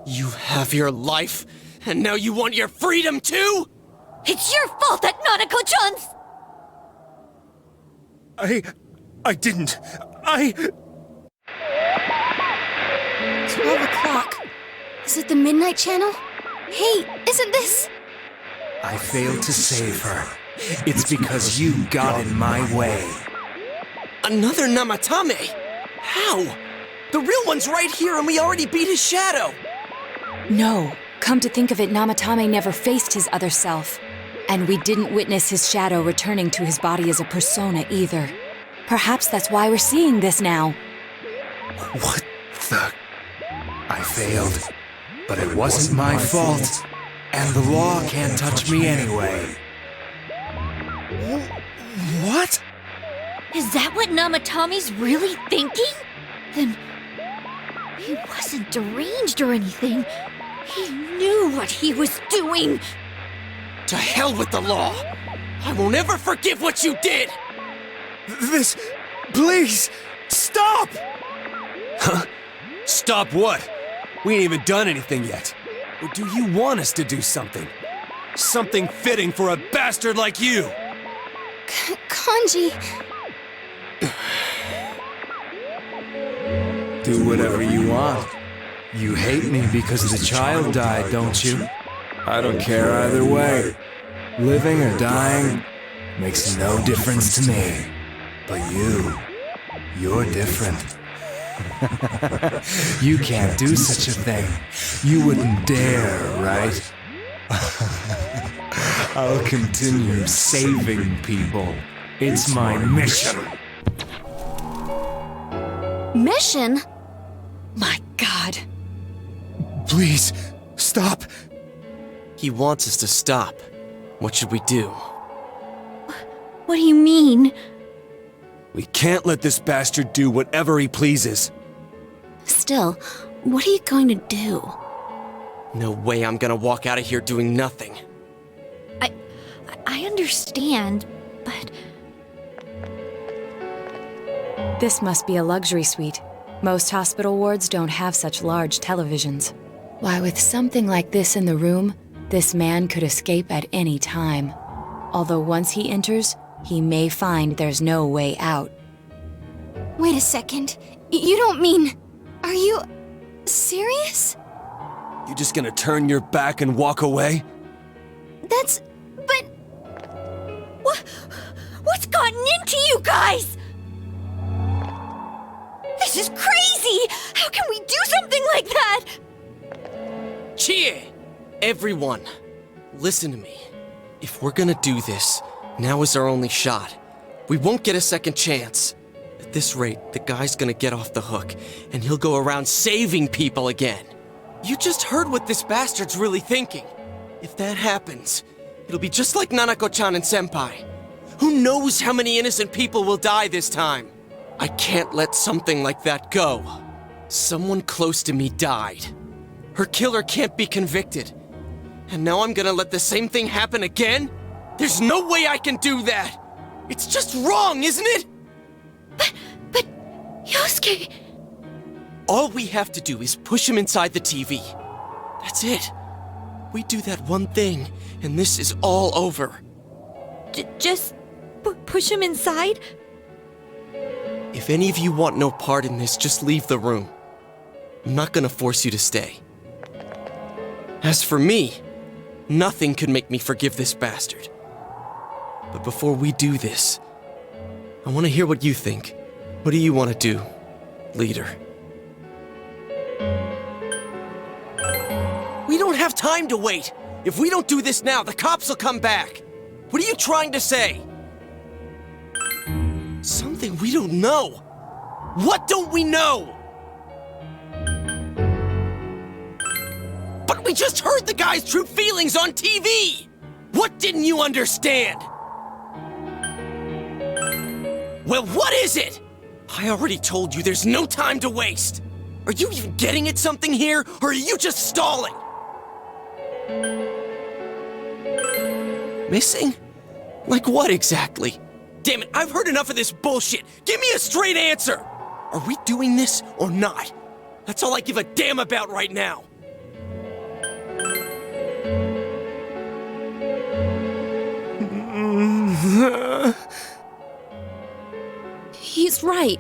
You have your life, and now you want your freedom too? It's your fault that Nanako-chan's... I didn't. 12 o'clock. Is it the Midnight Channel? Hey, isn't this... I failed to save her. It's because you got in my way. Another Namatame? How? The real one's right here and we already beat his shadow! No. Come to think of it, Namatame never faced his other self. And we didn't witness his shadow returning to his body as a persona either. Perhaps that's why we're seeing this now. What the... I failed. But it wasn't my fault. And the law can't touch me anyway. What? Is that what Namatame's really thinking? Then... he wasn't deranged or anything. He knew what he was doing. To hell with the law! I won't ever forgive what you did! This... Please! Stop! Huh? Stop what? We ain't even done anything yet. Or do you want us to do something? Something fitting for a bastard like you! Kanji... Do whatever you want. You hate me because the child died, don't you? I don't care either way. Living or dying makes no difference to me. But you're different. You can't do such a thing. You wouldn't dare, right? I'll continue saving people. It's my mission. Mission? My God. Please, stop. He wants us to stop. What should we do? What do you mean? We can't let this bastard do whatever he pleases. Still, what are you going to do? No way I'm gonna walk out of here doing nothing. I understand, but... This must be a luxury suite. Most hospital wards don't have such large televisions. Why, with something like this in the room, this man could escape at any time. Although once he enters, he may find there's no way out. Wait a second. You don't mean... Are you... serious? You just gonna turn your back and walk away? That's... but... What's gotten into you guys? This is crazy! How can we do something like that? Chie! Everyone, listen to me. If we're gonna do this, now is our only shot. We won't get a second chance. At this rate, the guy's gonna get off the hook, and he'll go around saving people again. You just heard what this bastard's really thinking. If that happens, it'll be just like Nanako-chan and Senpai. Who knows how many innocent people will die this time? I can't let something like that go. Someone close to me died. Her killer can't be convicted. And now I'm gonna let the same thing happen again? There's no way I can do that! It's just wrong, isn't it? But... Yosuke... All we have to do is push him inside the TV. That's it. We do that one thing, and this is all over. Just... push him inside? If any of you want no part in this, just leave the room. I'm not gonna force you to stay. As for me, nothing could make me forgive this bastard. But before we do this, I want to hear what you think. What do you want to do, leader? We don't have time to wait. If we don't do this now, the cops will come back. What are you trying to say? Something we don't know. What don't we know? But we just heard the guy's true feelings on TV! What didn't you understand? Well, what is it? I already told you there's no time to waste. Are you even getting at something here, or are you just stalling? Missing? Like what exactly? Damn it, I've heard enough of this bullshit! Give me a straight answer! Are we doing this or not? That's all I give a damn about right now! He's right.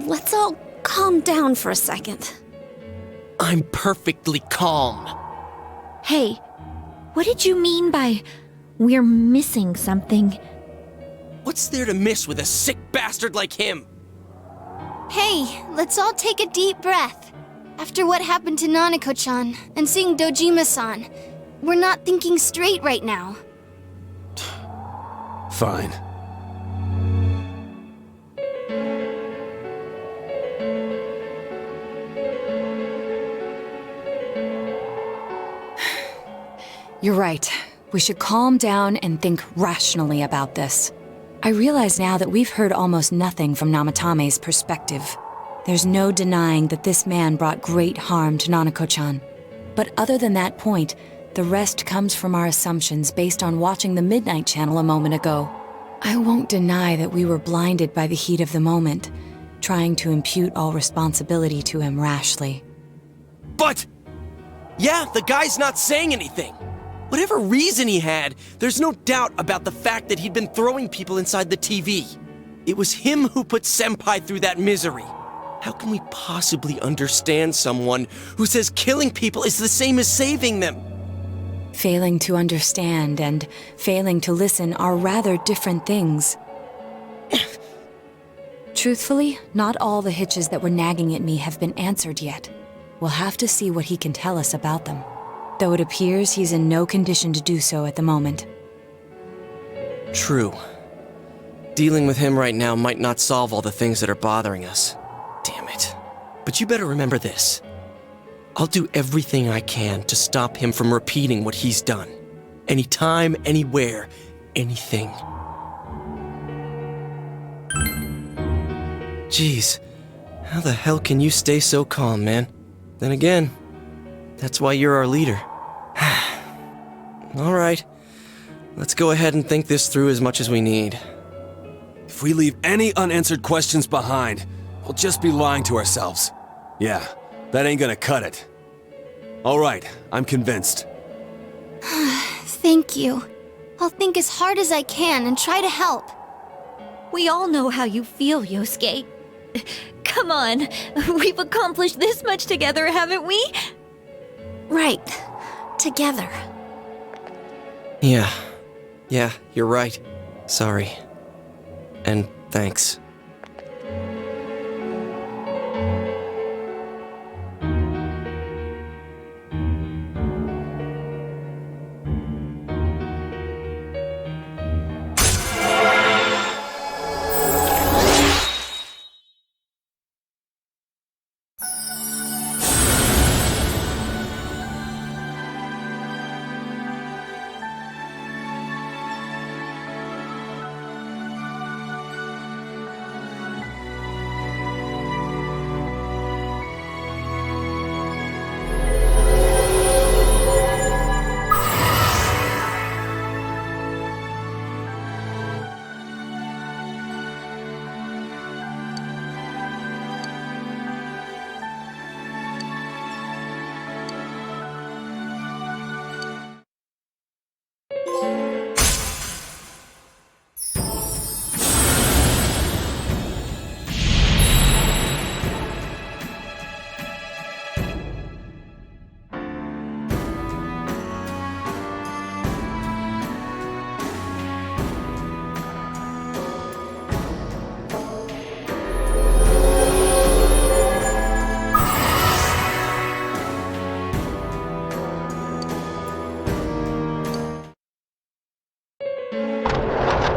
Let's all calm down for a second. I'm perfectly calm. Hey, what did you mean by we're missing something? What's there to miss with a sick bastard like him? Hey, let's all take a deep breath. After what happened to Nanako-chan and seeing Dojima-san, we're not thinking straight right now. Fine. You're right. We should calm down and think rationally about this. I realize now that we've heard almost nothing from Namatame's perspective. There's no denying that this man brought great harm to Nanako-chan. But other than that point, the rest comes from our assumptions based on watching the Midnight Channel a moment ago. I won't deny that we were blinded by the heat of the moment, trying to impute all responsibility to him rashly. But... yeah, the guy's not saying anything. Whatever reason he had, there's no doubt about the fact that he'd been throwing people inside the TV. It was him who put Senpai through that misery. How can we possibly understand someone who says killing people is the same as saving them? Failing to understand and failing to listen are rather different things. Truthfully, not all the hitches that were nagging at me have been answered yet. We'll have to see what he can tell us about them, though it appears he's in no condition to do so at the moment. True. Dealing with him right now might not solve all the things that are bothering us. Damn it. But you better remember this. I'll do everything I can to stop him from repeating what he's done. Anytime, anywhere, anything. Jeez, how the hell can you stay so calm, man? Then again, that's why you're our leader. All right, let's go ahead and think this through as much as we need. If we leave any unanswered questions behind, we'll just be lying to ourselves. Yeah, that ain't gonna cut it. All right, I'm convinced. Thank you. I'll think as hard as I can and try to help. We all know how you feel, Yosuke. Come on, we've accomplished this much together, haven't we? Right. Together. Yeah, you're right. Sorry. And thanks.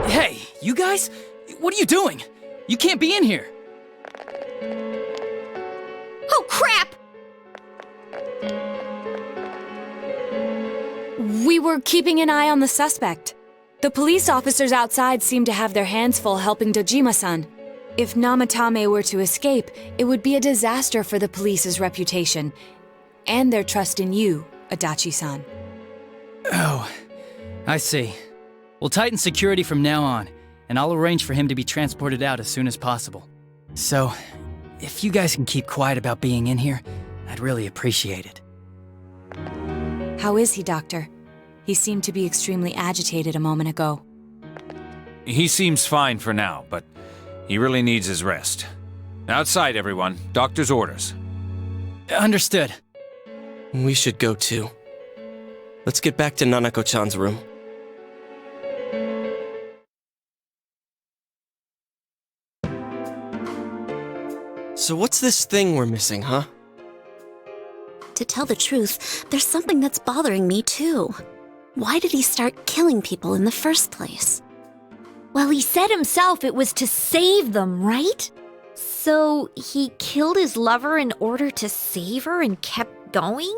Hey, you guys? What are you doing? You can't be in here. Oh, crap! We were keeping an eye on the suspect. The police officers outside seem to have their hands full helping Dojima-san. If Namatame were to escape, it would be a disaster for the police's reputation and their trust in you, Adachi-san. Oh, I see. We'll tighten security from now on, and I'll arrange for him to be transported out as soon as possible. So, if you guys can keep quiet about being in here, I'd really appreciate it. How is he, Doctor? He seemed to be extremely agitated a moment ago. He seems fine for now, but he really needs his rest. Outside, everyone. Doctor's orders. Understood. We should go too. Let's get back to Nanako-chan's room. So what's this thing we're missing, huh? To tell the truth, there's something that's bothering me too. Why did he start killing people in the first place? Well, he said himself it was to save them, right? So he killed his lover in order to save her and kept going?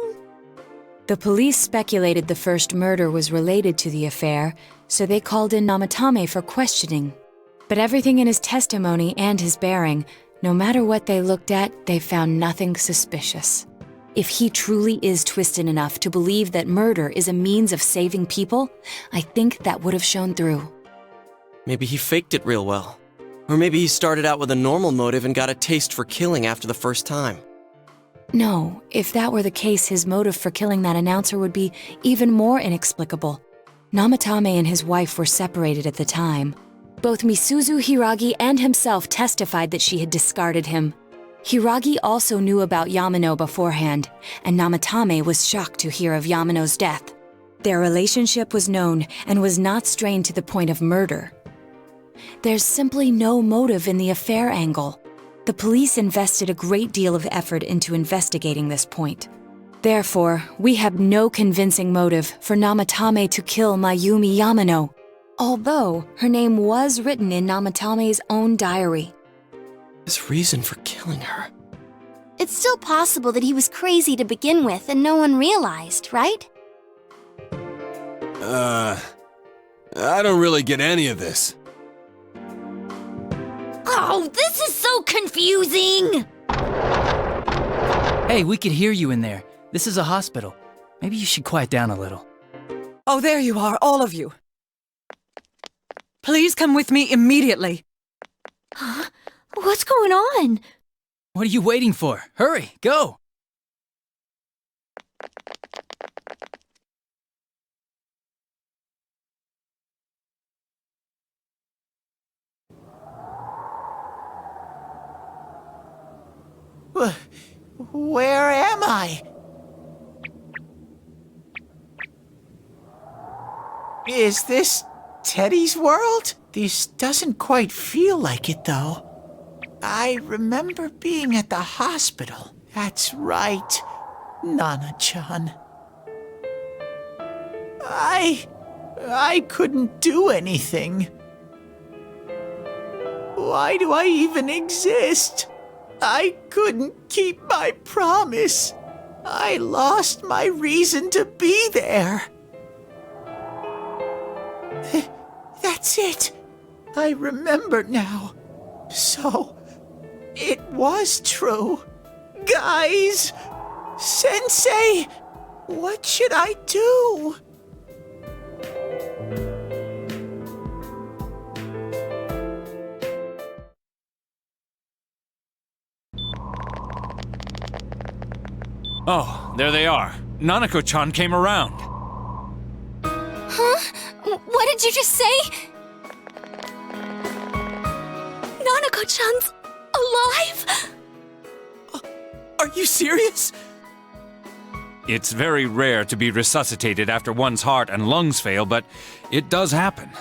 The police speculated the first murder was related to the affair, so they called in Namatame for questioning. But everything in his testimony and his bearing, no matter what they looked at, they found nothing suspicious. If he truly is twisted enough to believe that murder is a means of saving people, I think that would have shown through. Maybe he faked it real well. Or maybe he started out with a normal motive and got a taste for killing after the first time. No, if that were the case, his motive for killing that announcer would be even more inexplicable. Namatame and his wife were separated at the time. Both Misuzu Hiragi and himself testified that she had discarded him. Hiragi also knew about Yamano beforehand, and Namatame was shocked to hear of Yamano's death. Their relationship was known and was not strained to the point of murder. There's simply no motive in the affair angle. The police invested a great deal of effort into investigating this point. Therefore, we have no convincing motive for Namatame to kill Mayumi Yamano, although her name was written in Namatame's own diary. His reason for killing her. It's still possible that he was crazy to begin with and no one realized, right? I don't really get any of this. Oh, this is so confusing! Hey, we could hear you in there. This is a hospital. Maybe you should quiet down a little. Oh, there you are, all of you. Please come with me immediately. Huh? What's going on? What are you waiting for? Hurry, go! Where am I? Is this Teddy's world? This doesn't quite feel like it, though. I remember being at the hospital. That's right, Nana-chan. I couldn't do anything. Why do I even exist? I couldn't keep my promise. I lost my reason to be there. That's it. I remember now. So, it was true. Guys! Sensei! What should I do? Oh, there they are. Nanako-chan came around. Huh? What did you just say? Nanako-chan's alive? Are you serious? It's very rare to be resuscitated after one's heart and lungs fail, but it does happen.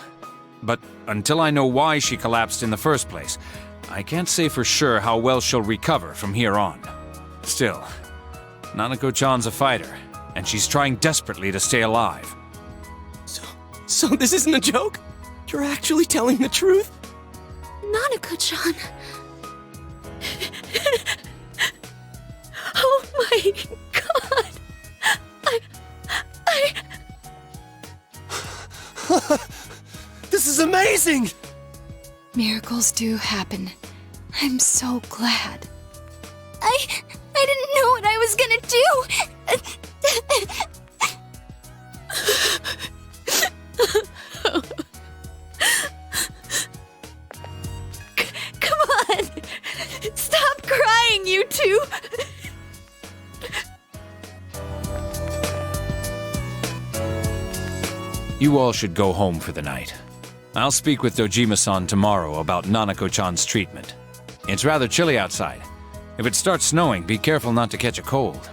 But until I know why she collapsed in the first place, I can't say for sure how well she'll recover from here on. Still, Nanako-chan's a fighter, and she's trying desperately to stay alive. So this isn't a joke? You're actually telling the truth? Nanako-chan. Oh my god. This is amazing! Miracles do happen. I'm so glad. I didn't know what I was gonna do. Stop crying, you two! You all should go home for the night. I'll speak with Dojima-san tomorrow about Nanako-chan's treatment. It's rather chilly outside. If it starts snowing, be careful not to catch a cold.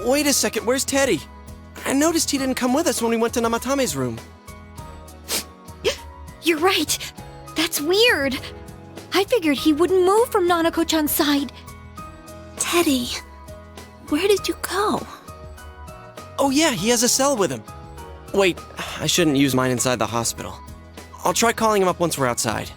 Wait a second, where's Teddy? I noticed he didn't come with us when we went to Namatame's room. You're right. That's weird. I figured he wouldn't move from Nanako-chan's side. Teddy, where did you go? Oh yeah, he has a cell with him. Wait, I shouldn't use mine inside the hospital. I'll try calling him up once we're outside.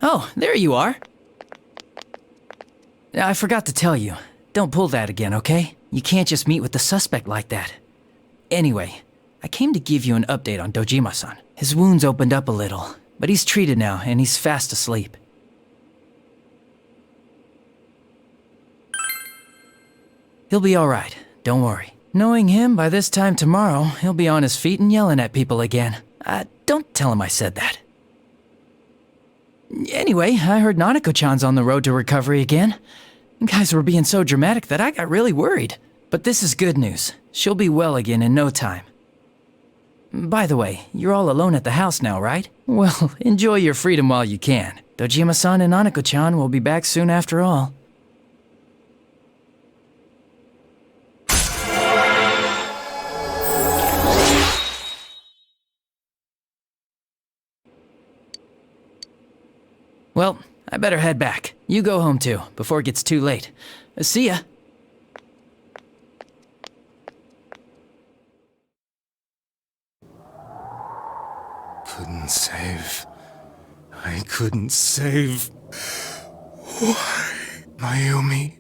Oh, there you are. I forgot to tell you. Don't pull that again, okay? You can't just meet with the suspect like that. Anyway, I came to give you an update on Dojima-san. His wounds opened up a little, but he's treated now and he's fast asleep. He'll be alright, don't worry. Knowing him, by this time tomorrow, he'll be on his feet and yelling at people again. Don't tell him I said that. Anyway, I heard Nanako-chan's on the road to recovery again. You guys were being so dramatic that I got really worried. But this is good news. She'll be well again in no time. By the way, you're all alone at the house now, right? Well, enjoy your freedom while you can. Dojima-san and Nanako-chan will be back soon after all. Well, I better head back. You go home too, before it gets too late. See ya. Couldn't save. I couldn't save. Why? Mayumi.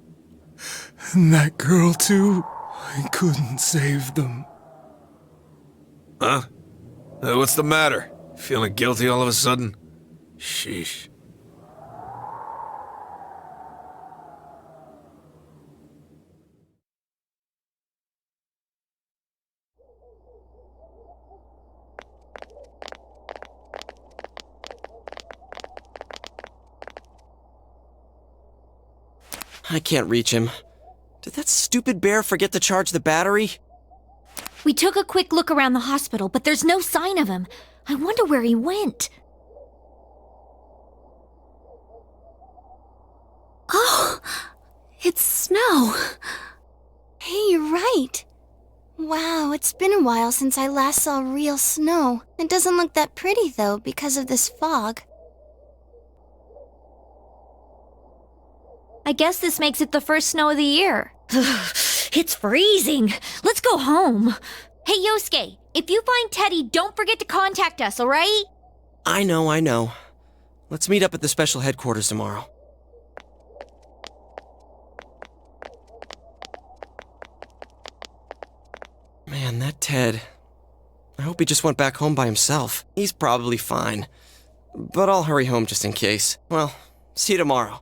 And that girl too. I couldn't save them. Huh? What's the matter? Feeling guilty all of a sudden? Sheesh. I can't reach him. Did that stupid bear forget to charge the battery? We took a quick look around the hospital, but there's no sign of him. I wonder where he went. Oh, it's snow. Hey, you're right. Wow, it's been a while since I last saw real snow. It doesn't look that pretty, though, because of this fog. I guess this makes it the first snow of the year. It's freezing. Let's go home. Hey, Yosuke, if you find Teddy, don't forget to contact us, alright? I know. Let's meet up at the special headquarters tomorrow. Man, that Ted. I hope he just went back home by himself. He's probably fine. But I'll hurry home just in case. Well, see you tomorrow.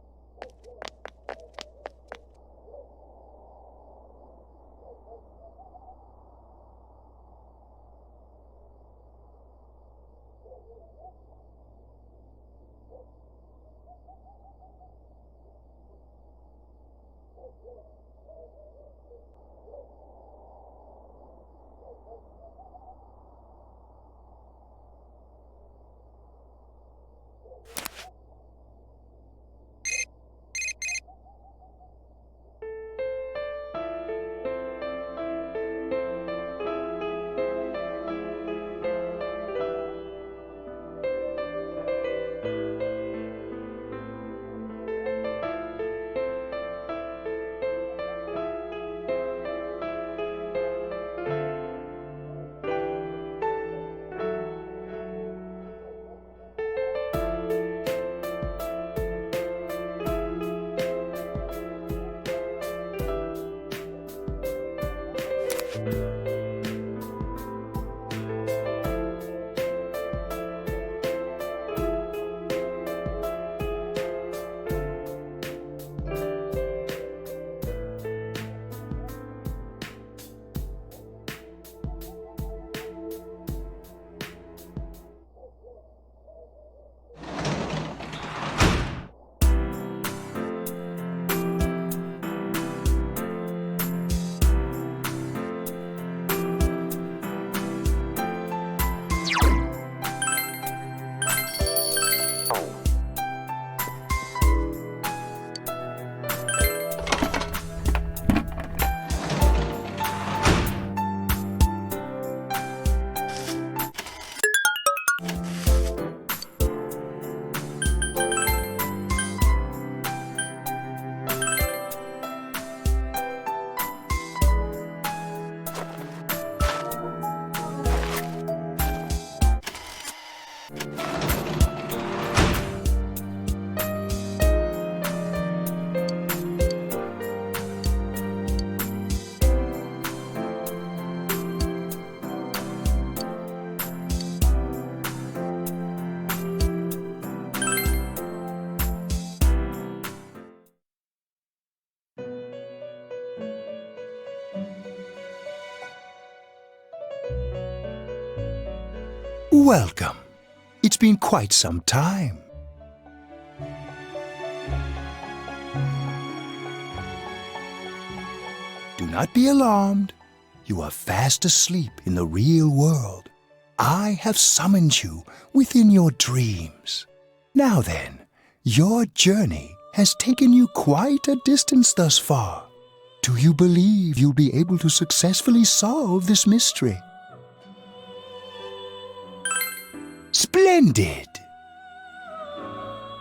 Welcome. It's been quite some time. Do not be alarmed. You are fast asleep in the real world. I have summoned you within your dreams. Now then, your journey has taken you quite a distance thus far. Do you believe you'll be able to successfully solve this mystery? Splendid!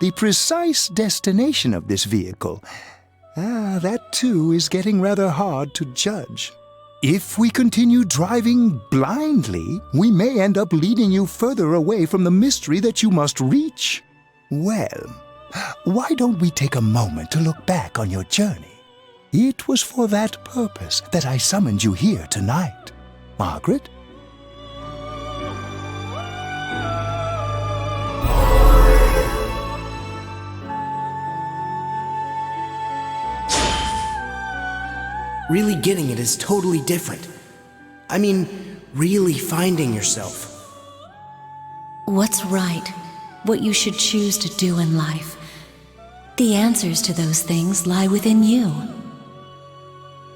The precise destination of this vehicle, that too is getting rather hard to judge. If we continue driving blindly, we may end up leading you further away from the mystery that you must reach. Well, why don't we take a moment to look back on your journey? It was for that purpose that I summoned you here tonight. Margaret? Really getting it is totally different. I mean, really finding yourself. What's right? What you should choose to do in life. The answers to those things lie within you.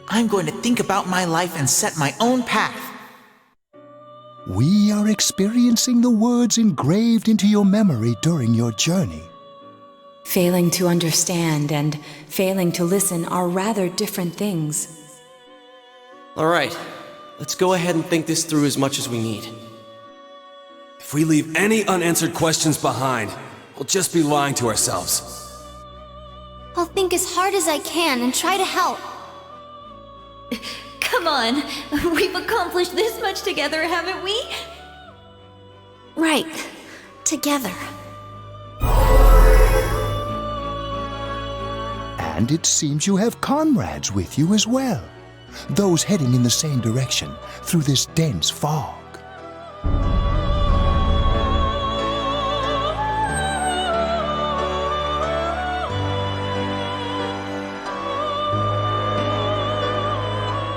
I'm going to think about my life and set my own path. We are experiencing the words engraved into your memory during your journey. Failing to understand and failing to listen are rather different things. All right, let's go ahead and think this through as much as we need. If we leave any unanswered questions behind, we'll just be lying to ourselves. I'll think as hard as I can and try to help. Come on, we've accomplished this much together, haven't we? Right. Together. And it seems you have comrades with you as well. Those heading in the same direction through this dense fog.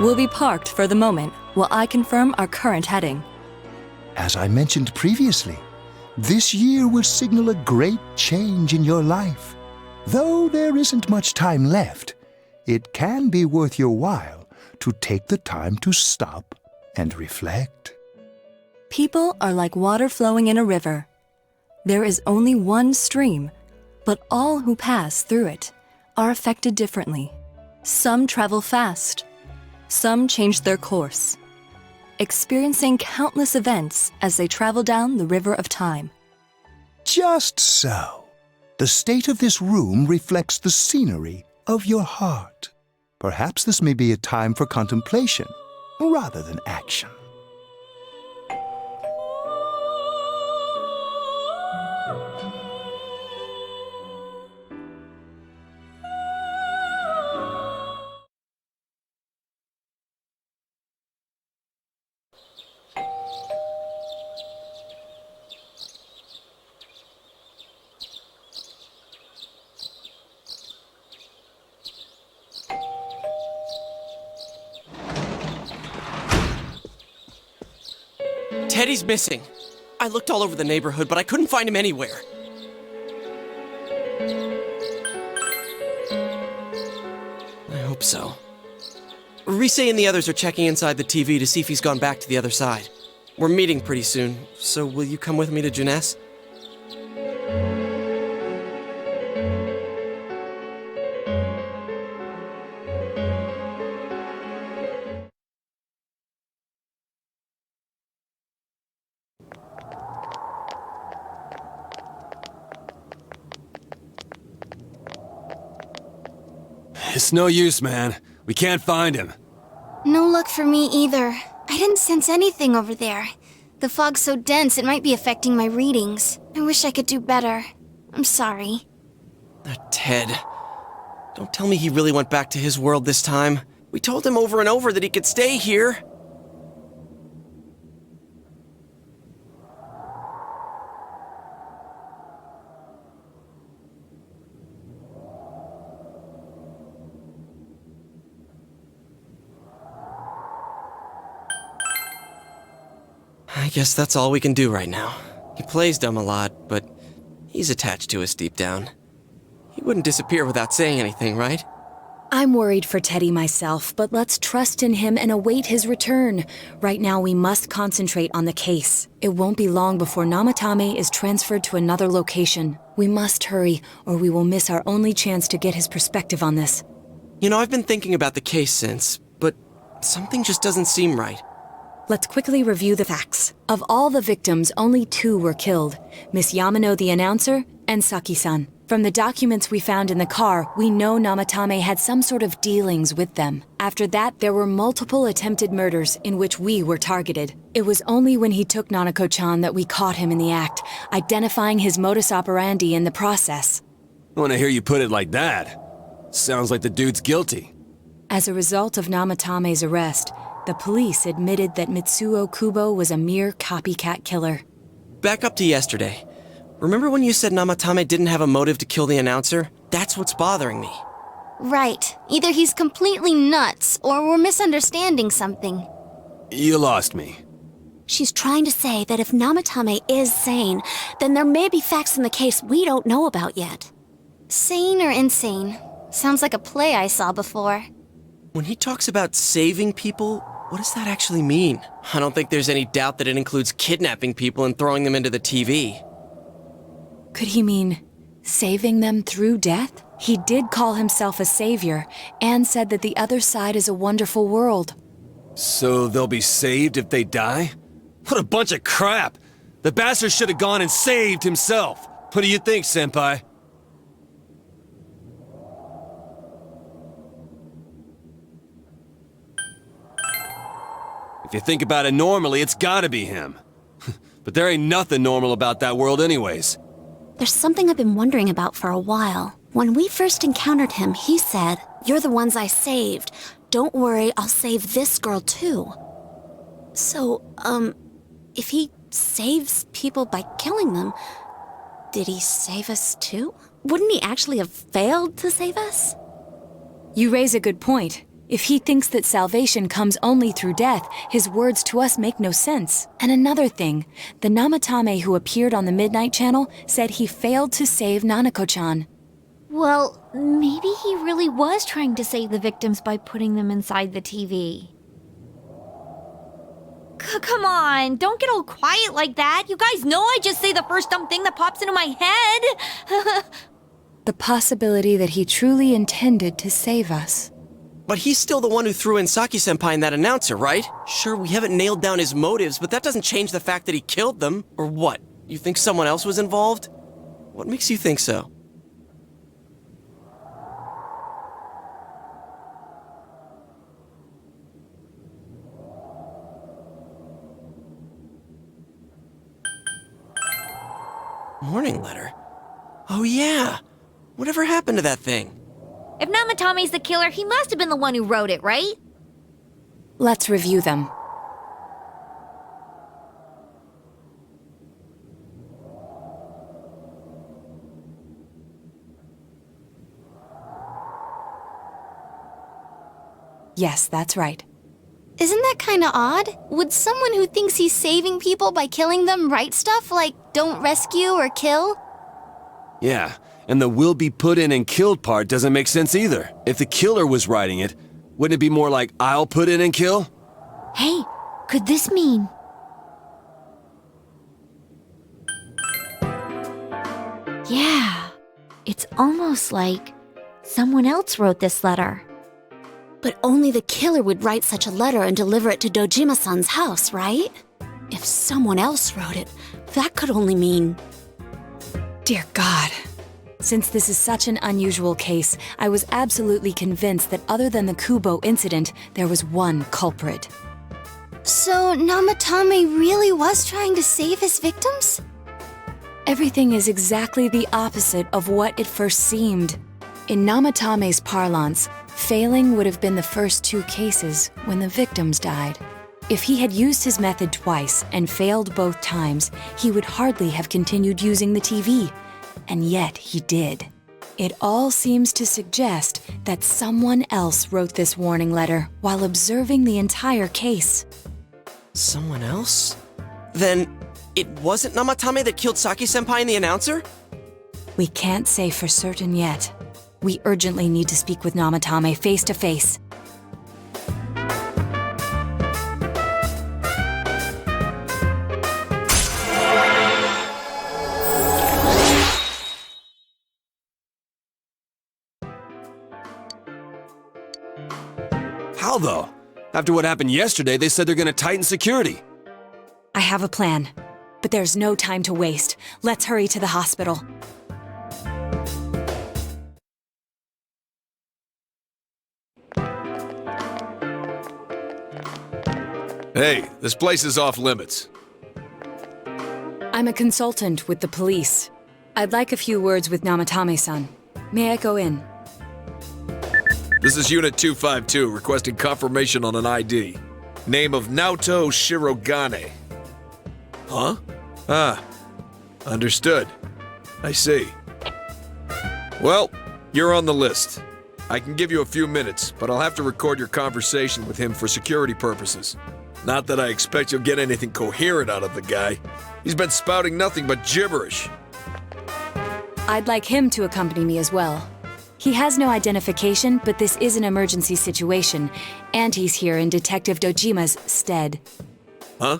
We'll be parked for the moment while I confirm our current heading. As I mentioned previously, this year will signal a great change in your life. Though there isn't much time left, it can be worth your while to take the time to stop and reflect. People are like water flowing in a river. There is only one stream, but all who pass through it are affected differently. Some travel fast. Some change their course, experiencing countless events as they travel down the river of time. Just so. The state of this room reflects the scenery of your heart. Perhaps this may be a time for contemplation rather than action. Teddy's missing. I looked all over the neighborhood, but I couldn't find him anywhere. I hope so. Rise and the others are checking inside the TV to see if he's gone back to the other side. We're meeting pretty soon, so will you come with me to Jeunesse? It's no use, man. We can't find him. No luck for me either. I didn't sense anything over there. The fog's so dense it might be affecting my readings. I wish I could do better. I'm sorry. Ted. Don't tell me he really went back to his world this time. We told him over and over that he could stay here. I guess that's all we can do right now. He plays dumb a lot, but he's attached to us deep down. He wouldn't disappear without saying anything, right? I'm worried for Teddy myself, but let's trust in him and await his return. Right now, we must concentrate on the case. It won't be long before Namatame is transferred to another location. We must hurry, or we will miss our only chance to get his perspective on this. You know, I've been thinking about the case since, but something just doesn't seem right. Let's quickly review the facts. Of all the victims, only 2 were killed. Miss Yamano the announcer, and Saki-san. From the documents we found in the car, we know Namatame had some sort of dealings with them. After that, there were multiple attempted murders in which we were targeted. It was only when he took Nanako-chan that we caught him in the act, identifying his modus operandi in the process. When I hear you put it like that, sounds like the dude's guilty. As a result of Namatame's arrest, the police admitted that Mitsuo Kubo was a mere copycat killer. Back up to yesterday. Remember when you said Namatame didn't have a motive to kill the announcer? That's what's bothering me. Right. Either he's completely nuts, or we're misunderstanding something. You lost me. She's trying to say that if Namatame is sane, then there may be facts in the case we don't know about yet. Sane or insane? Sounds like a play I saw before. When he talks about saving people, what does that actually mean? I don't think there's any doubt that it includes kidnapping people and throwing them into the TV. Could he mean saving them through death? He did call himself a savior and said that the other side is a wonderful world. So they'll be saved if they die? What a bunch of crap! The bastard should have gone and saved himself. What do you think, Senpai? If you think about it normally, it's gotta be him. But there ain't nothing normal about that world anyways. There's something I've been wondering about for a while. When we first encountered him, he said, "You're the ones I saved. Don't worry, I'll save this girl too." So, if he saves people by killing them, did he save us too? Wouldn't he actually have failed to save us? You raise a good point. If he thinks that salvation comes only through death, his words to us make no sense. And another thing, the Namatame who appeared on the Midnight Channel said he failed to save Nanako-chan. Well, maybe he really was trying to save the victims by putting them inside the TV. Come on, don't get all quiet like that. You guys know I just say the first dumb thing that pops into my head. The possibility that he truly intended to save us. But he's still the one who threw in Saki-senpai and that announcer, right? Sure, we haven't nailed down his motives, but that doesn't change the fact that he killed them. Or what? You think someone else was involved? What makes you think so? Morning letter? Oh yeah! Whatever happened to that thing? If Namatame's the killer, he must have been the one who wrote it, right? Let's review them. Yes, that's right. Isn't that kinda odd? Would someone who thinks he's saving people by killing them write stuff like, "Don't rescue or kill"? Yeah, and the "will be put in and killed" part doesn't make sense either. If the killer was writing it, wouldn't it be more like, "I'll put in and kill"? Hey, could this mean... Yeah, it's almost like someone else wrote this letter. But only the killer would write such a letter and deliver it to Dojima-san's house, right? If someone else wrote it, that could only mean... Dear God. Since this is such an unusual case, I was absolutely convinced that other than the Kubo incident, there was one culprit. So Namatame really was trying to save his victims? Everything is exactly the opposite of what it first seemed. In Namatame's parlance, failing would have been the first 2 cases when the victims died. If he had used his method twice and failed both times, he would hardly have continued using the TV. And yet he did. It all seems to suggest that someone else wrote this warning letter while observing the entire case. Someone else? Then, it wasn't Namatame that killed Saki-senpai and the announcer? We can't say for certain yet. We urgently need to speak with Namatame face to face. How though? After what happened yesterday, they said they're gonna tighten security. I have a plan, but there's no time to waste. Let's hurry to the hospital. Hey, this place is off limits. I'm a consultant with the police. I'd like a few words with Namatame-san. May I go in? This is Unit 252, requesting confirmation on an ID. Name of Naoto Shirogane. Huh? Ah. Understood. I see. Well, you're on the list. I can give you a few minutes, but I'll have to record your conversation with him for security purposes. Not that I expect you'll get anything coherent out of the guy. He's been spouting nothing but gibberish. I'd like him to accompany me as well. He has no identification, but this is an emergency situation, and he's here in Detective Dojima's stead. Huh?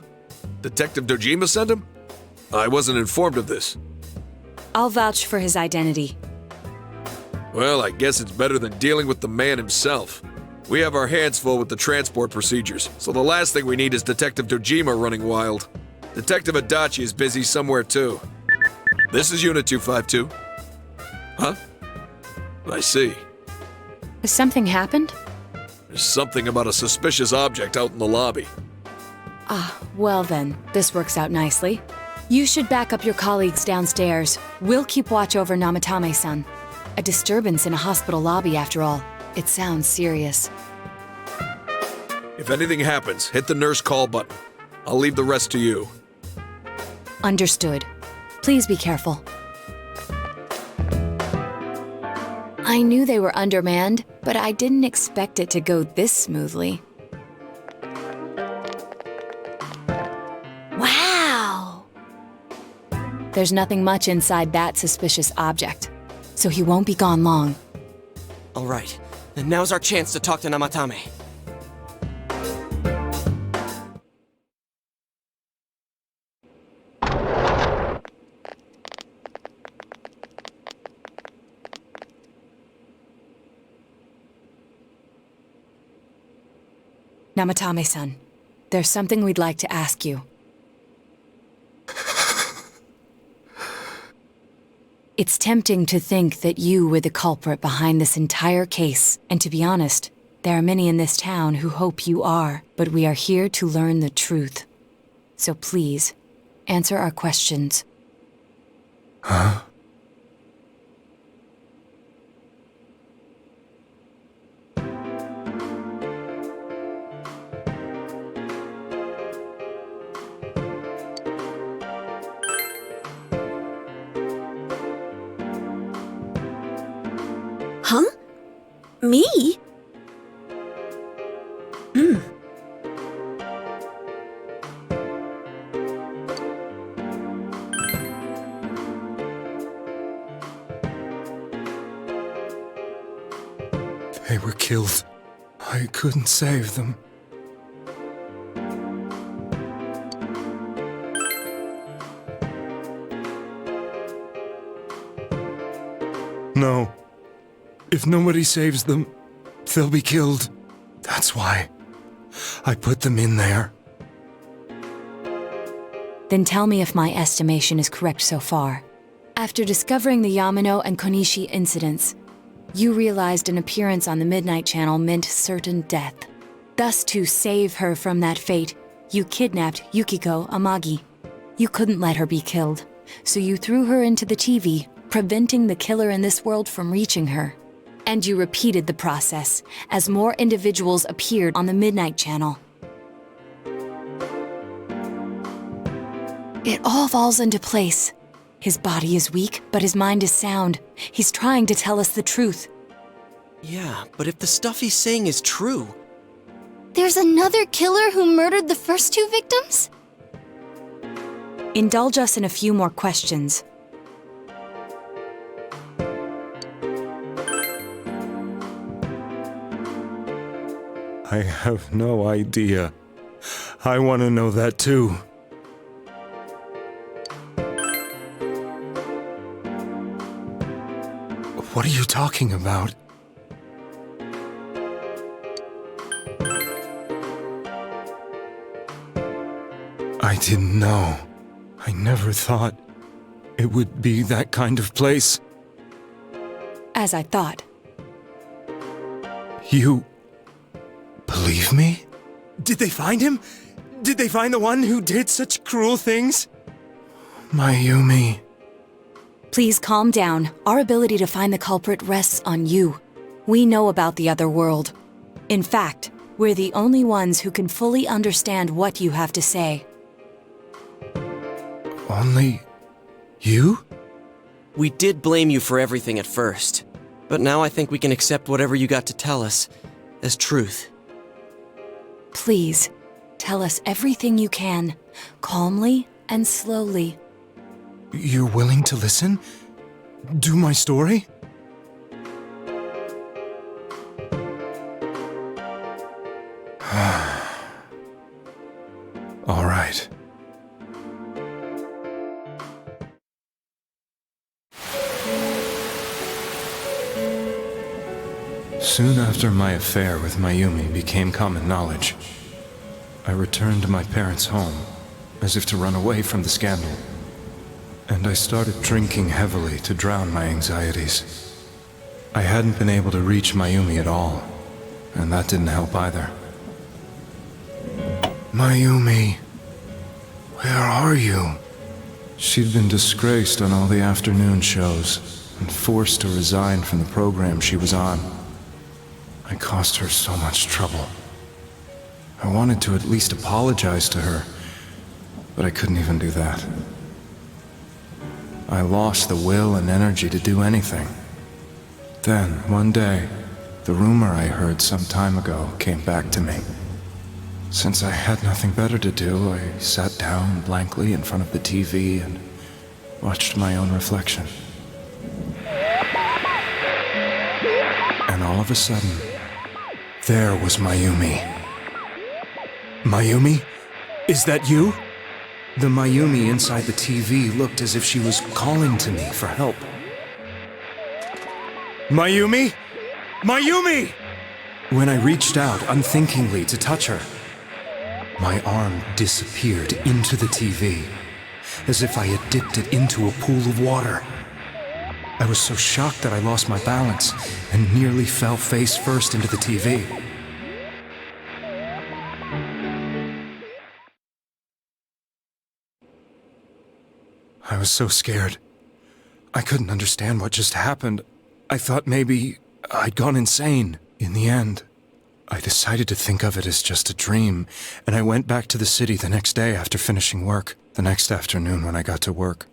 Detective Dojima sent him? I wasn't informed of this. I'll vouch for his identity. Well, I guess it's better than dealing with the man himself. We have our hands full with the transport procedures, so the last thing we need is Detective Dojima running wild. Detective Adachi is busy somewhere too. This is Unit 252. Huh? I see. Has something happened? There's something about a suspicious object out in the lobby. Ah, well then, this works out nicely. You should back up your colleagues downstairs. We'll keep watch over Namatame-san. A disturbance in a hospital lobby, after all. It sounds serious. If anything happens, hit the nurse call button. I'll leave the rest to you. Understood. Please be careful. I knew they were undermanned, but I didn't expect it to go this smoothly. Wow! There's nothing much inside that suspicious object, so he won't be gone long. All right, then now's our chance to talk to Namatame. Namatame-san, there's something we'd like to ask you. It's tempting to think that you were the culprit behind this entire case, and to be honest, there are many in this town who hope you are, but we are here to learn the truth. So please, answer our questions. Huh? Huh? Me? They were killed. I couldn't save them. No. If nobody saves them, they'll be killed. That's why I put them in there. Then tell me if my estimation is correct so far. After discovering the Yamano and Konishi incidents, you realized an appearance on the Midnight Channel meant certain death. Thus, to save her from that fate, you kidnapped Yukiko Amagi. You couldn't let her be killed, so you threw her into the TV, preventing the killer in this world from reaching her. And you repeated the process as more individuals appeared on the Midnight Channel. It all falls into place. His body is weak, but his mind is sound. He's trying to tell us the truth. Yeah, but if the stuff he's saying is true... There's another killer who murdered the first two victims? Indulge us in a few more questions. I have no idea. I want to know that too. What are you talking about? I didn't know. I never thought it would be that kind of place. As I thought. You believe me? Did they find him? Did they find the one who did such cruel things? Mayumi. Please calm down. Our ability to find the culprit rests on you. We know about the other world. In fact, we're the only ones who can fully understand what you have to say. Only you? We did blame you for everything at first, but now I think we can accept whatever you got to tell us as truth. Please, tell us everything you can, calmly and slowly. You're willing to listen? Do my story? All right. Soon after my affair with Mayumi became common knowledge, I returned to my parents' home, as if to run away from the scandal. And I started drinking heavily to drown my anxieties. I hadn't been able to reach Mayumi at all, and that didn't help either. Mayumi, where are you? She'd been disgraced on all the afternoon shows, and forced to resign from the program she was on. I caused her so much trouble. I wanted to at least apologize to her, but I couldn't even do that. I lost the will and energy to do anything. Then, one day, the rumor I heard some time ago came back to me. Since I had nothing better to do, I sat down blankly in front of the TV and watched my own reflection. And all of a sudden, there was Mayumi. Mayumi? Is that you? The Mayumi inside the TV looked as if she was calling to me for help. Mayumi? Mayumi! When I reached out unthinkingly to touch her, my arm disappeared into the TV, as if I had dipped it into a pool of water. I was so shocked that I lost my balance and nearly fell face first into the TV. I was so scared. I couldn't understand what just happened. I thought maybe I'd gone insane. In the end, I decided to think of it as just a dream, and I went back to the city the next day after finishing work. The next afternoon when I got to work,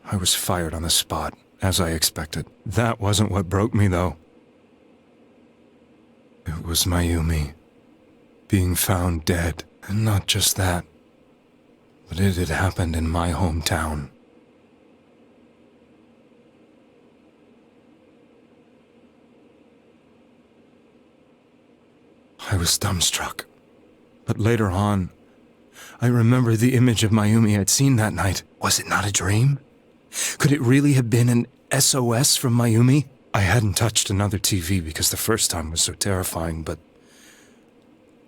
I was fired on the spot, as I expected. That wasn't what broke me, though. It was Mayumi being found dead, and not just that, but it had happened in my hometown. I was dumbstruck. But later on, I remembered the image of Mayumi I'd seen that night. Was it not a dream? Could it really have been an SOS from Mayumi? I hadn't touched another TV because the first time was so terrifying, but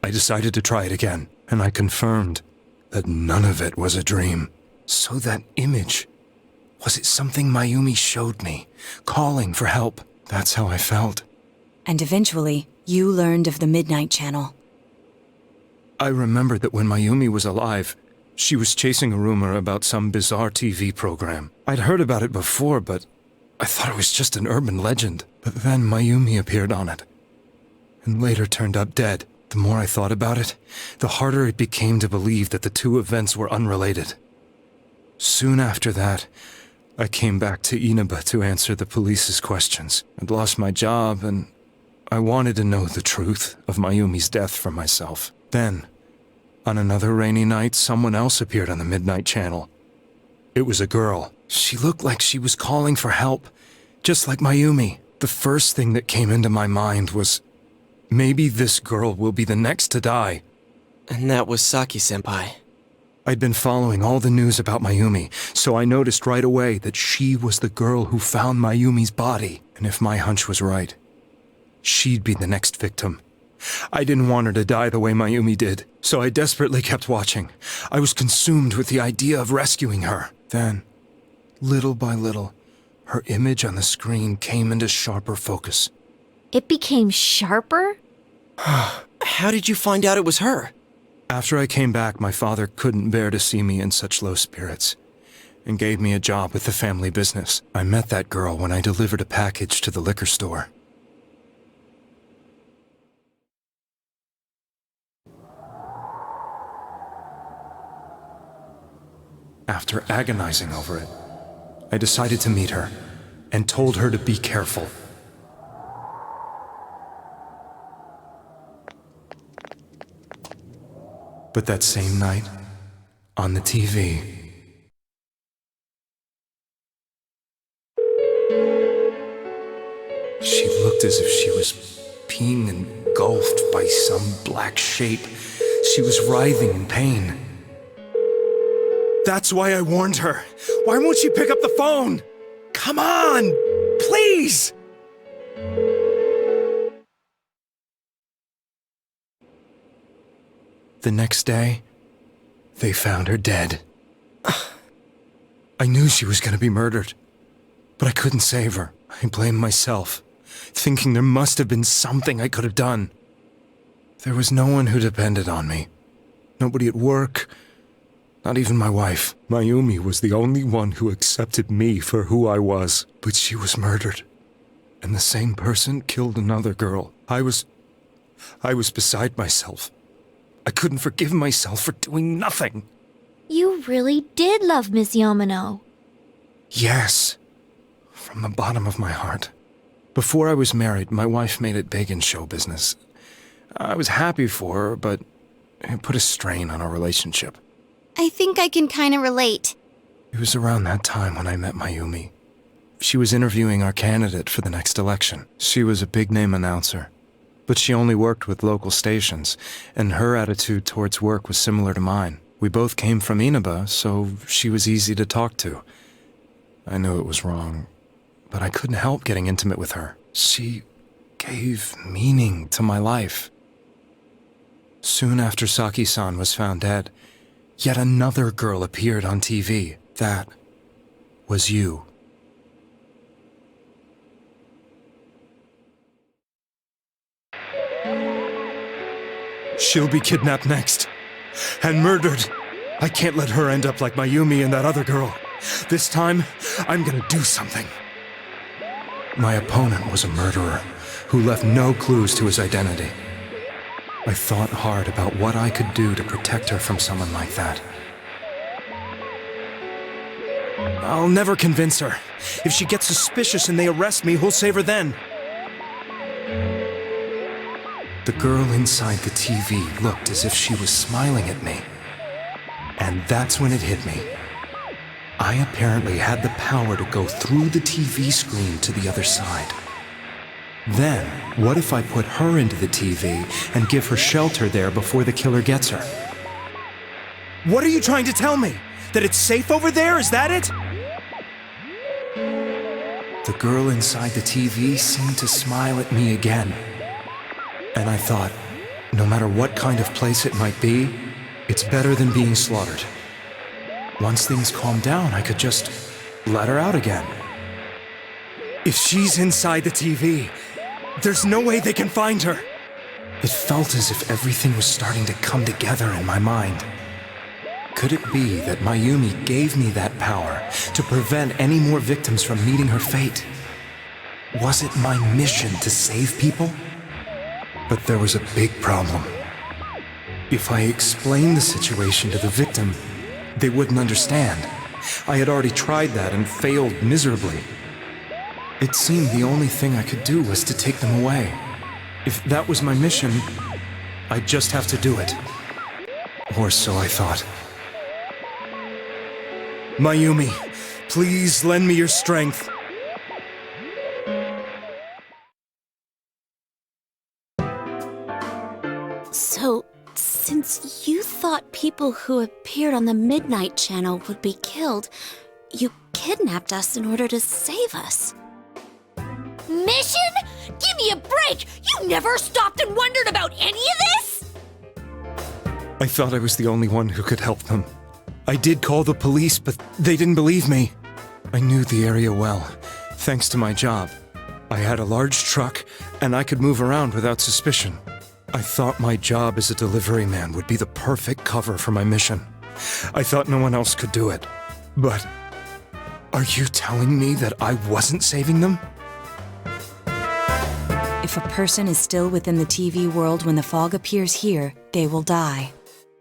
I decided to try it again, and I confirmed that none of it was a dream. So that image, was it something Mayumi showed me, calling for help? That's how I felt. And eventually, you learned of the Midnight Channel. I remembered that when Mayumi was alive, she was chasing a rumor about some bizarre TV program. I'd heard about it before, but I thought it was just an urban legend. But then Mayumi appeared on it, and later turned up dead. The more I thought about it, the harder it became to believe that the two events were unrelated. Soon after that, I came back to Inaba to answer the police's questions. I'd lost my job, and I wanted to know the truth of Mayumi's death for myself. Then, on another rainy night, someone else appeared on the Midnight Channel. It was a girl. She looked like she was calling for help, just like Mayumi. The first thing that came into my mind was, maybe this girl will be the next to die. And that was Saki-senpai. I'd been following all the news about Mayumi, so I noticed right away that she was the girl who found Mayumi's body. And if my hunch was right, she'd be the next victim. I didn't want her to die the way Mayumi did, so I desperately kept watching. I was consumed with the idea of rescuing her. Then, little by little, her image on the screen came into sharper focus. It became sharper? How did you find out it was her? After I came back, my father couldn't bear to see me in such low spirits and gave me a job with the family business. I met that girl when I delivered a package to the liquor store. After agonizing over it, I decided to meet her and told her to be careful. But that same night, on the TV, she looked as if she was being engulfed by some black shape. She was writhing in pain. That's why I warned her. Why won't she pick up the phone? Come on, please! The next day, they found her dead. I knew she was going to be murdered, but I couldn't save her. I blamed myself, thinking there must have been something I could have done. There was no one who depended on me. Nobody at work, not even my wife. Mayumi was the only one who accepted me for who I was, but she was murdered. And the same person killed another girl. I was beside myself. I couldn't forgive myself for doing nothing. You really did love Miss Yamano. Yes, from the bottom of my heart. Before I was married, my wife made it big in show business. I was happy for her, but it put a strain on our relationship. I think I can kind of relate. It was around that time when I met Mayumi. She was interviewing our candidate for the next election. She was a big-name announcer, but she only worked with local stations, and her attitude towards work was similar to mine. We both came from Inaba, so she was easy to talk to. I knew it was wrong, but I couldn't help getting intimate with her. She gave meaning to my life. Soon after Saki-san was found dead, yet another girl appeared on TV. That was you. She'll be kidnapped next. And murdered. I can't let her end up like Mayumi and that other girl. This time, I'm gonna do something. My opponent was a murderer who left no clues to his identity. I thought hard about what I could do to protect her from someone like that. I'll never convince her. If she gets suspicious and they arrest me, who'll save her then? The girl inside the TV looked as if she was smiling at me. And that's when it hit me. I apparently had the power to go through the TV screen to the other side. Then, what if I put her into the TV and give her shelter there before the killer gets her? What are you trying to tell me? That it's safe over there? Is that it? The girl inside the TV seemed to smile at me again. And I thought, no matter what kind of place it might be, it's better than being slaughtered. Once things calmed down, I could just let her out again. If she's inside the TV, there's no way they can find her. It felt as if everything was starting to come together in my mind. Could it be that Mayumi gave me that power to prevent any more victims from meeting her fate? Was it my mission to save people? But there was a big problem. If I explained the situation to the victim, they wouldn't understand. I had already tried that and failed miserably. It seemed the only thing I could do was to take them away. If that was my mission, I'd just have to do it. Or so I thought. Mayumi, please lend me your strength. So, since you thought people who appeared on the Midnight Channel would be killed, you kidnapped us in order to save us. Mission? Give me a break! You never stopped and wondered about any of this? I thought I was the only one who could help them. I did call the police, but they didn't believe me. I knew the area well, thanks to my job. I had a large truck, and I could move around without suspicion. I thought my job as a delivery man would be the perfect cover for my mission. I thought no one else could do it. But are you telling me that I wasn't saving them? If a person is still within the TV world when the fog appears here, they will die.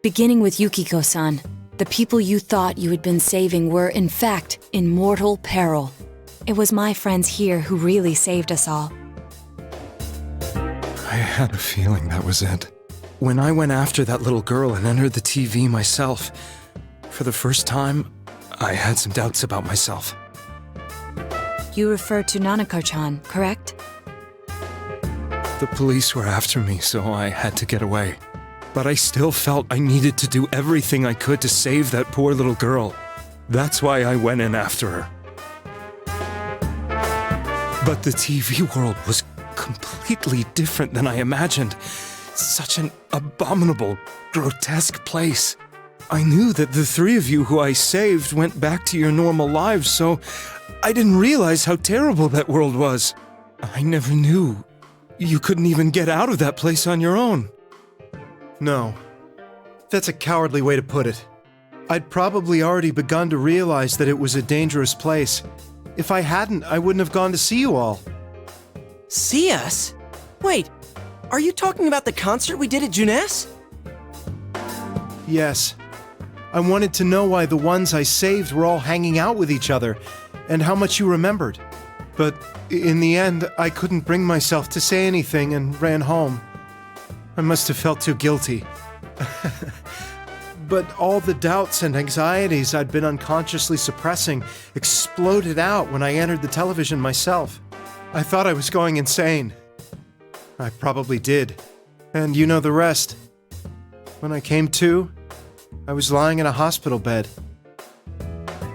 Beginning with Yukiko-san, the people you thought you had been saving were, in fact, in mortal peril. It was my friends here who really saved us all. I had a feeling that was it. When I went after that little girl and entered the TV myself, for the first time, I had some doubts about myself. You refer to Nanako-chan, correct? The police were after me, so I had to get away. But I still felt I needed to do everything I could to save that poor little girl. That's why I went in after her. But the TV world was completely different than I imagined. Such an abominable, grotesque place. I knew that the three of you who I saved went back to your normal lives, so I didn't realize how terrible that world was. I never knew you couldn't even get out of that place on your own. No. That's a cowardly way to put it. I'd probably already begun to realize that it was a dangerous place. If I hadn't, I wouldn't have gone to see you all. See us? Wait, are you talking about the concert we did at Junes? Yes. I wanted to know why the ones I saved were all hanging out with each other, and how much you remembered. But in the end, I couldn't bring myself to say anything and ran home. I must have felt too guilty. But all the doubts and anxieties I'd been unconsciously suppressing exploded out when I entered the television myself. I thought I was going insane. I probably did. And you know the rest. When I came to, I was lying in a hospital bed.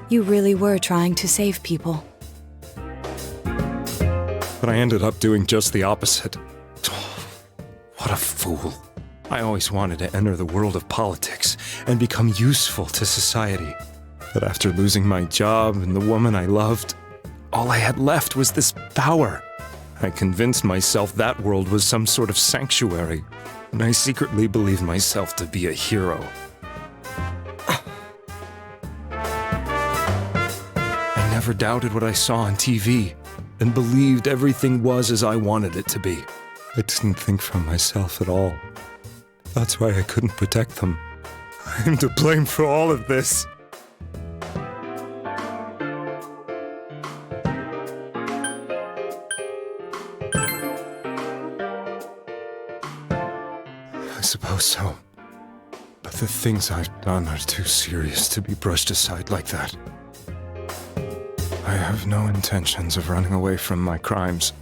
You really were trying to save people. But I ended up doing just the opposite. What a fool. I always wanted to enter the world of politics and become useful to society. But after losing my job and the woman I loved, all I had left was this power. I convinced myself that world was some sort of sanctuary, and I secretly believed myself to be a hero. I never doubted what I saw on TV, and believed everything was as I wanted it to be. I didn't think for myself at all. That's why I couldn't protect them. I'm to blame for all of this. I suppose so. But the things I've done are too serious to be brushed aside like that. I have no intentions of running away from my crimes.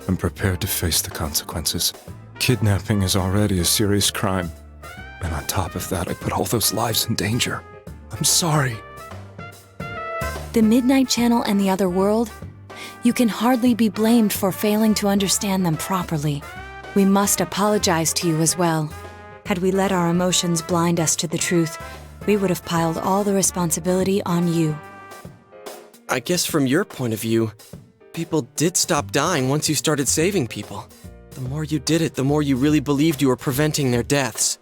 I'm prepared to face the consequences. Kidnapping is already a serious crime. And on top of that, I put all those lives in danger. I'm sorry. The Midnight Channel and the other world? You can hardly be blamed for failing to understand them properly. We must apologize to you as well. Had we let our emotions blind us to the truth, we would have piled all the responsibility on you. I guess from your point of view, people did stop dying once you started saving people. The more you did it, the more you really believed you were preventing their deaths.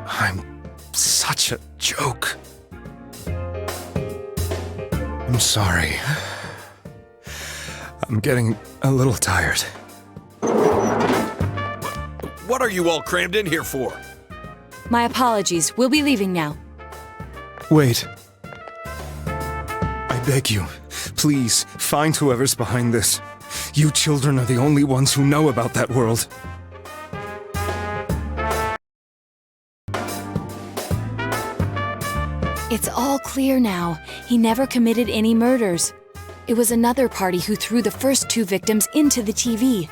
I'm such a joke. I'm sorry. I'm getting a little tired. What are you all crammed in here for? My apologies. We'll be leaving now. Wait. I beg you, please, find whoever's behind this. You children are the only ones who know about that world. It's all clear now. He never committed any murders. It was another party who threw the first 2 victims into the TV.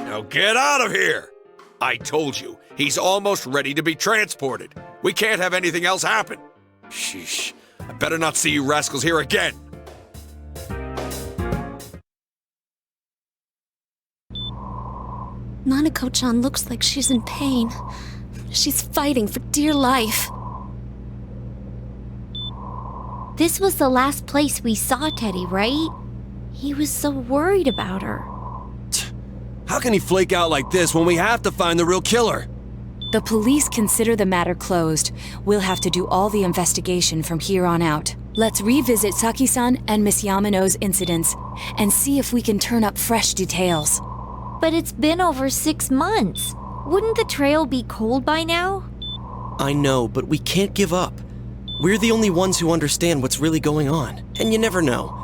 Now get out of here! I told you, he's almost ready to be transported. We can't have anything else happen. Sheesh. I better not see you rascals here again. Nanako-chan looks like she's in pain. She's fighting for dear life. This was the last place we saw Teddy, right? He was so worried about her. How can he flake out like this when we have to find the real killer? The police consider the matter closed. We'll have to do all the investigation from here on out. Let's revisit Saki-san and Miss Yamano's incidents and see if we can turn up fresh details. But it's been over 6 months. Wouldn't the trail be cold by now? I know, but we can't give up. We're the only ones who understand what's really going on, and you never know.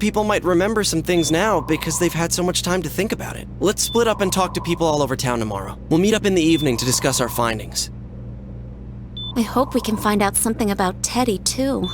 People might remember some things now because they've had so much time to think about it. Let's split up and talk to people all over town tomorrow. We'll meet up in the evening to discuss our findings. I hope we can find out something about Teddy, too.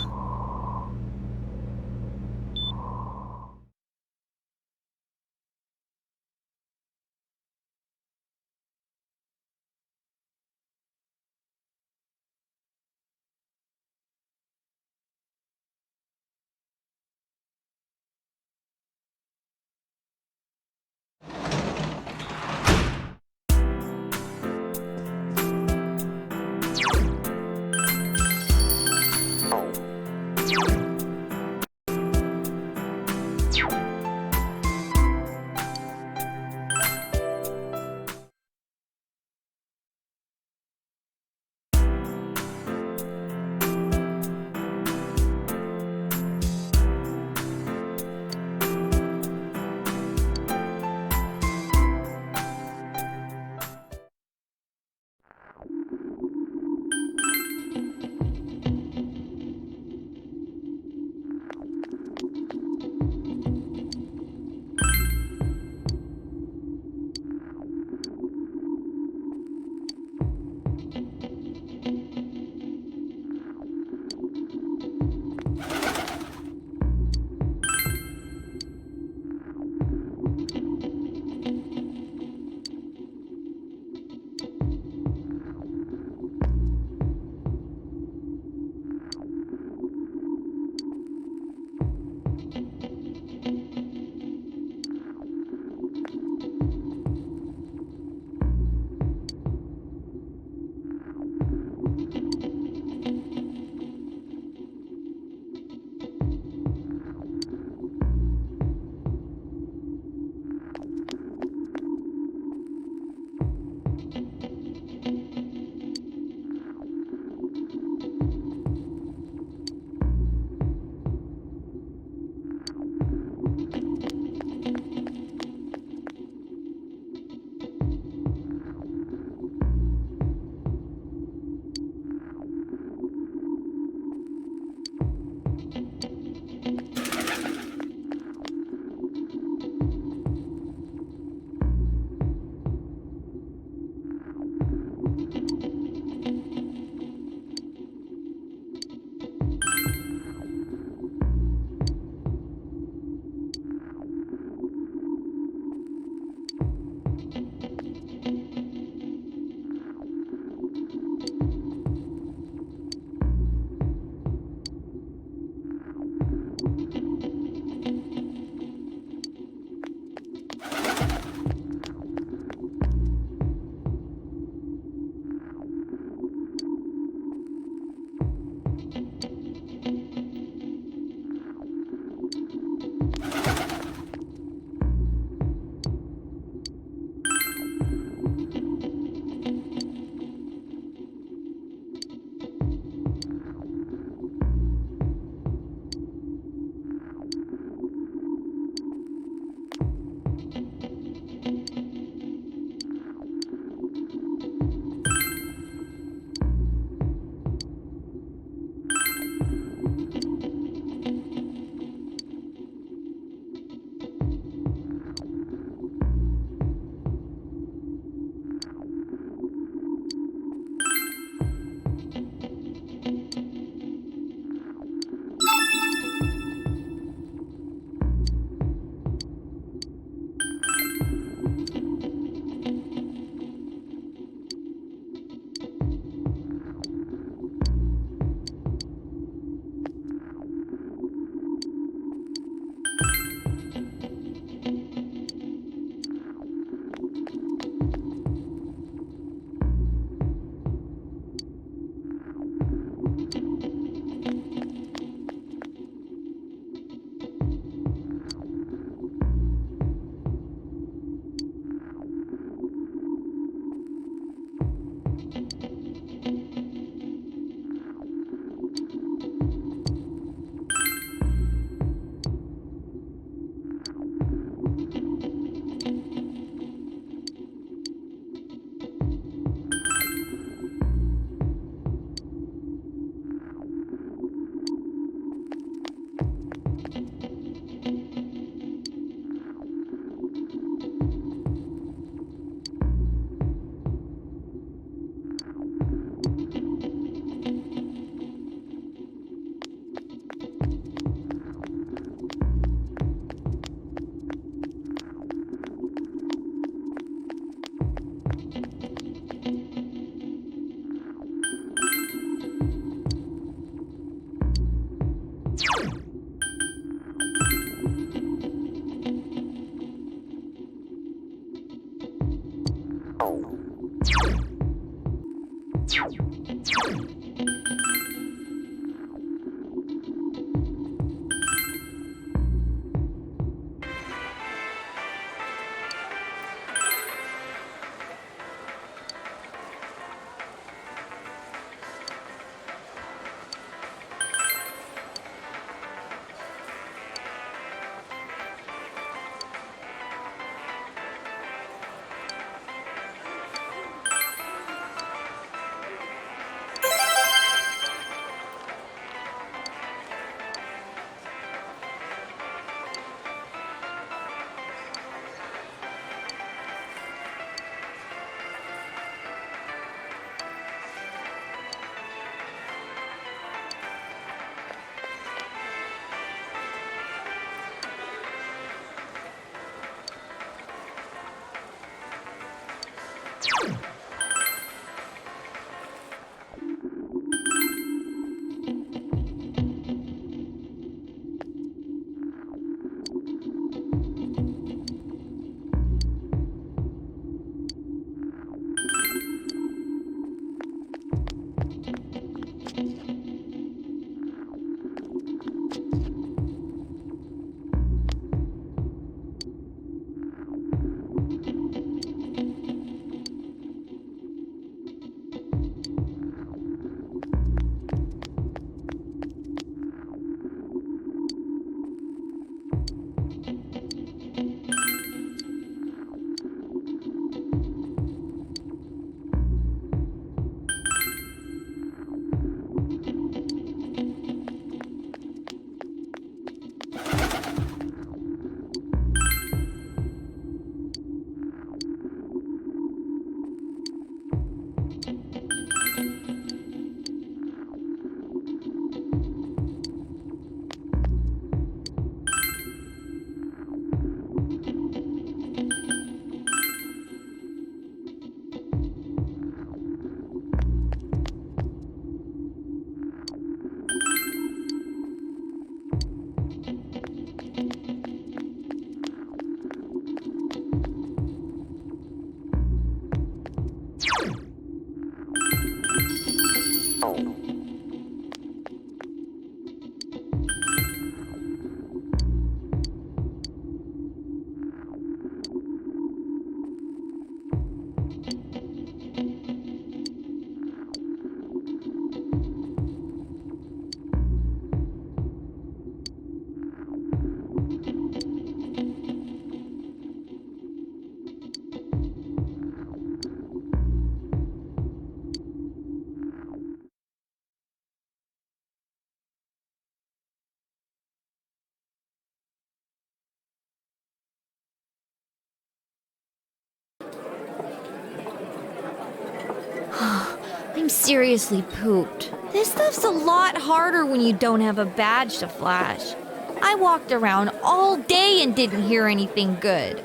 I'm seriously pooped. This stuff's a lot harder when you don't have a badge to flash. I walked around all day and didn't hear anything good.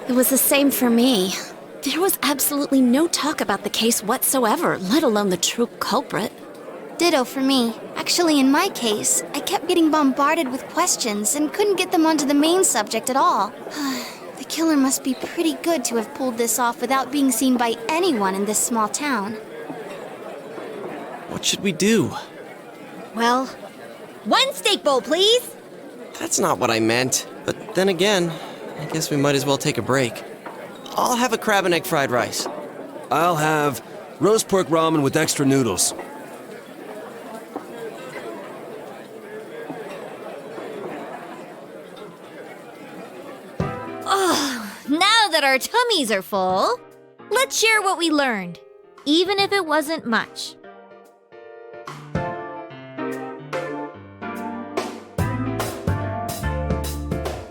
It was the same for me. There was absolutely no talk about the case whatsoever, let alone the true culprit. Ditto for me. Actually, in my case, I kept getting bombarded with questions and couldn't get them onto the main subject at all. The killer must be pretty good to have pulled this off without being seen by anyone in this small town. What should we do? Well, one steak bowl, please. That's not what I meant. But then again, I guess we might as well take a break. I'll have a crab and egg fried rice. I'll have roast pork ramen with extra noodles. Oh, now that our tummies are full, let's share what we learned, even if it wasn't much.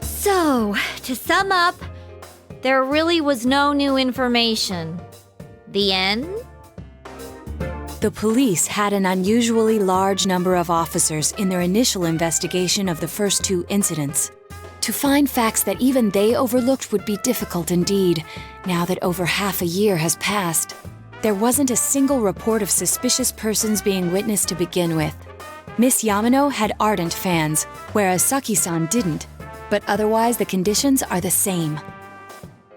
So, to sum up, there really was no new information. The end? The police had an unusually large number of officers in their initial investigation of the first two incidents. To find facts that even they overlooked would be difficult indeed, now that over half a year has passed. There wasn't a single report of suspicious persons being witnessed to begin with. Miss Yamano had ardent fans, whereas Saki-san didn't. But otherwise, the conditions are the same.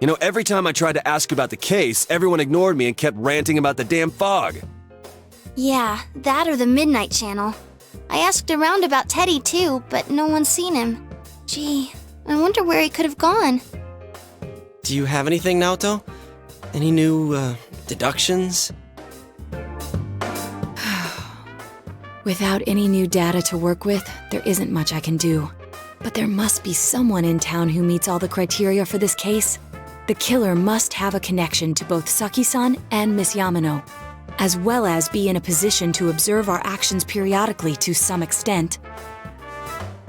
You know, every time I tried to ask about the case, everyone ignored me and kept ranting about the damn fog. Yeah, that or the Midnight Channel. I asked around about Teddy too, but no one's seen him. Gee, I wonder where he could have gone. Do you have anything, Naoto? Any new, deductions? Without any new data to work with, there isn't much I can do. But there must be someone in town who meets all the criteria for this case. The killer must have a connection to both Saki-san and Miss Yamano, as well as be in a position to observe our actions periodically to some extent.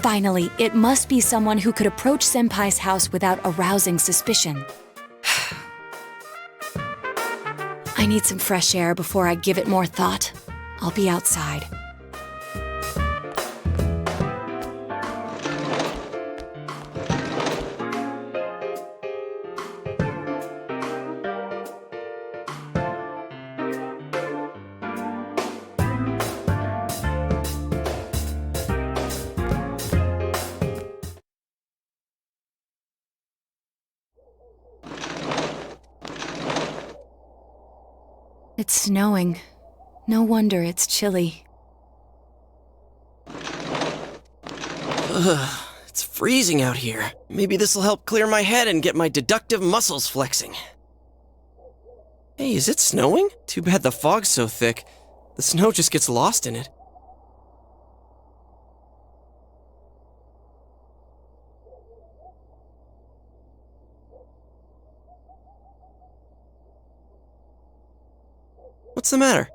Finally, it must be someone who could approach Senpai's house without arousing suspicion. I need some fresh air before I give it more thought. I'll be outside. It's snowing. No wonder it's chilly. Ugh, it's freezing out here. Maybe this'll help clear my head and get my deductive muscles flexing. Hey, is it snowing? Too bad the fog's so thick. The snow just gets lost in it. What's the matter?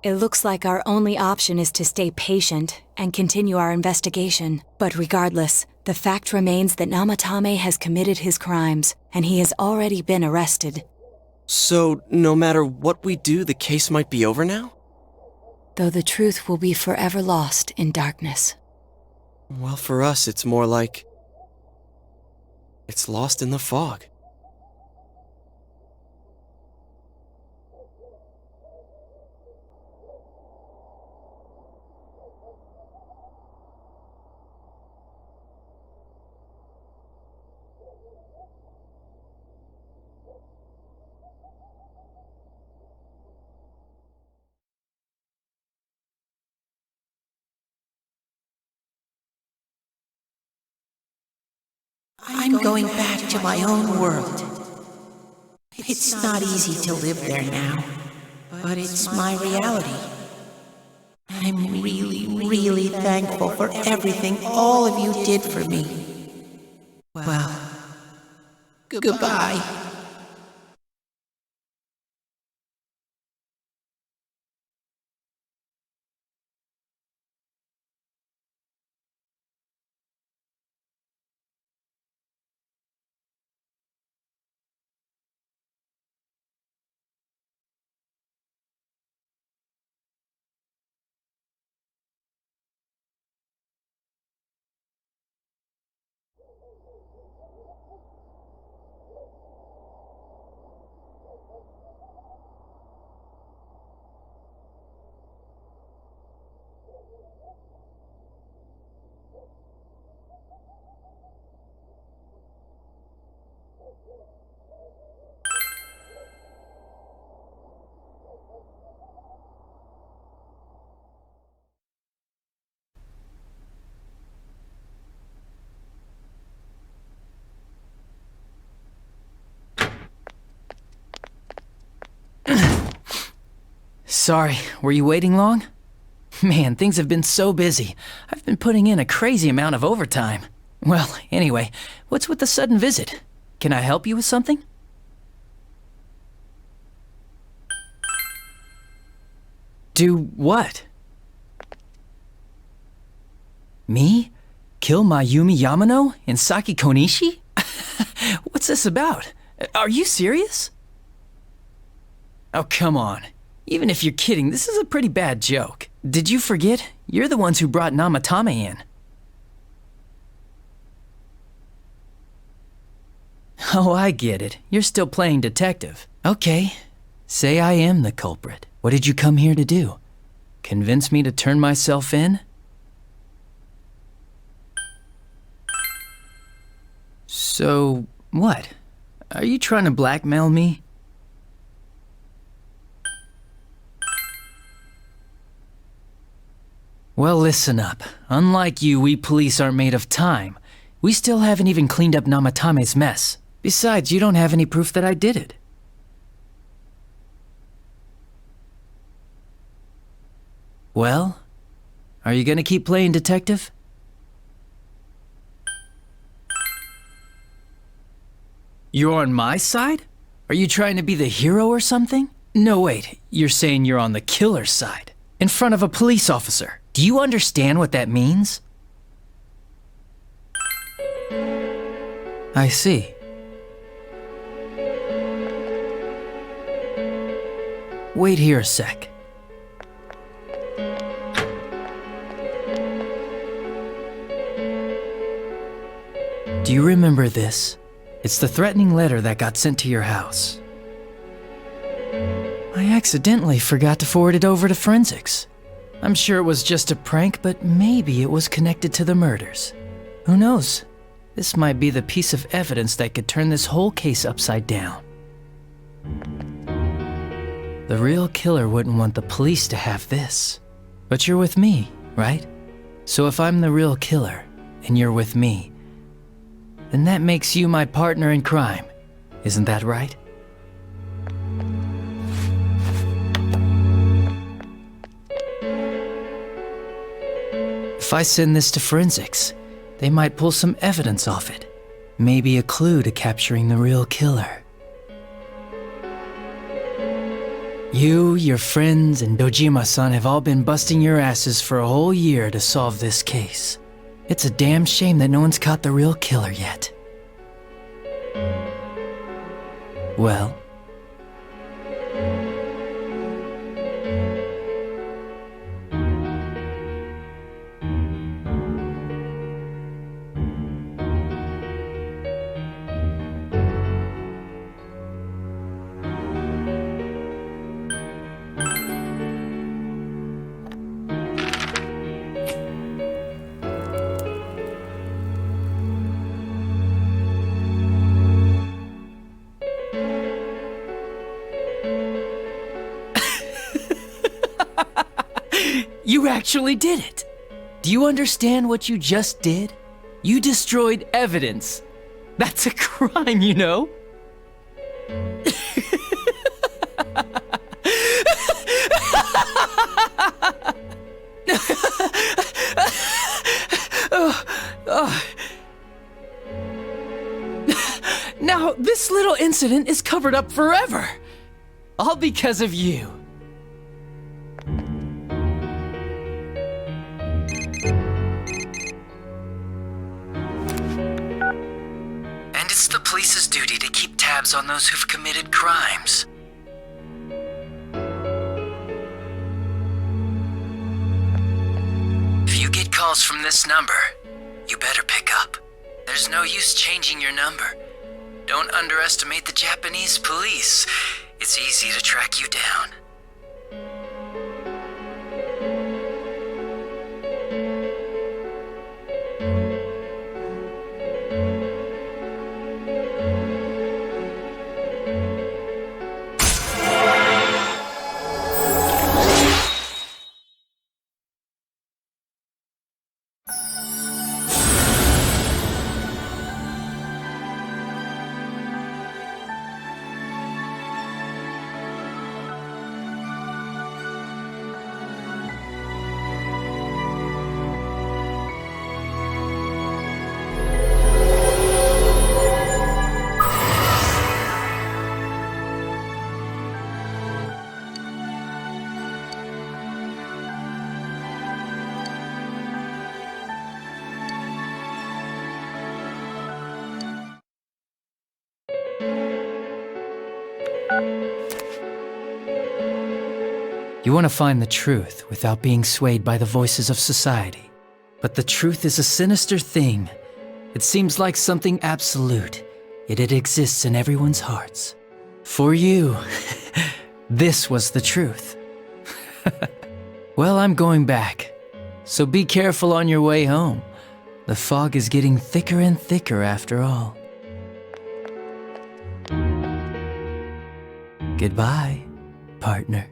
It looks like our only option is to stay patient and continue our investigation. But regardless, the fact remains that Namatame has committed his crimes, and he has already been arrested. So, no matter what we do, the case might be over now? Though the truth will be forever lost in darkness. Well, for us, it's more like... it's lost in the fog. I'm going back to my own world. It's not easy to live there now, but it's my reality. I'm really, really thankful for everything all of you did for me. Well, goodbye. Sorry, were you waiting long? Man, things have been so busy. I've been putting in a crazy amount of overtime. Well, anyway, what's with the sudden visit? Can I help you with something? Do what? Me? Kill Mayumi Yamano and Saki Konishi? What's this about? Are you serious? Oh, come on. Even if you're kidding, this is a pretty bad joke. Did you forget? You're the ones who brought Namatame in. Oh, I get it. You're still playing detective. Okay. Say I am the culprit. What did you come here to do? Convince me to turn myself in? So, what? Are you trying to blackmail me? Well, listen up. Unlike you, we police aren't made of time. We still haven't even cleaned up Namatame's mess. Besides, you don't have any proof that I did it. Well, are you gonna keep playing detective? You're on my side? Are you trying to be the hero or something? No, wait, you're saying you're on the killer's side, in front of a police officer. Do you understand what that means? I see. Wait here a sec. Do you remember this? It's the threatening letter that got sent to your house. I accidentally forgot to forward it over to forensics. I'm sure it was just a prank, but maybe it was connected to the murders. Who knows? This might be the piece of evidence that could turn this whole case upside down. The real killer wouldn't want the police to have this. But you're with me, right? So if I'm the real killer, and you're with me, then that makes you my partner in crime. Isn't that right? If I send this to forensics, they might pull some evidence off it. Maybe a clue to capturing the real killer. You, your friends, and Dojima-san have all been busting your asses for a whole year to solve this case. It's a damn shame that no one's caught the real killer yet. Well, you actually did it! Do you understand what you just did? You destroyed evidence. That's a crime, you know? Now, this little incident is covered up forever. All because of you. And it's the police's duty to keep tabs on those who've committed crimes. If you get calls from this number, you better pick up. There's no use changing your number. Don't underestimate the Japanese police. It's easy to track you down. You want to find the truth without being swayed by the voices of society. But the truth is a sinister thing. It seems like something absolute, yet it exists in everyone's hearts. For you, this was the truth. Well, I'm going back, so be careful on your way home. The fog is getting thicker and thicker after all. Goodbye, partner.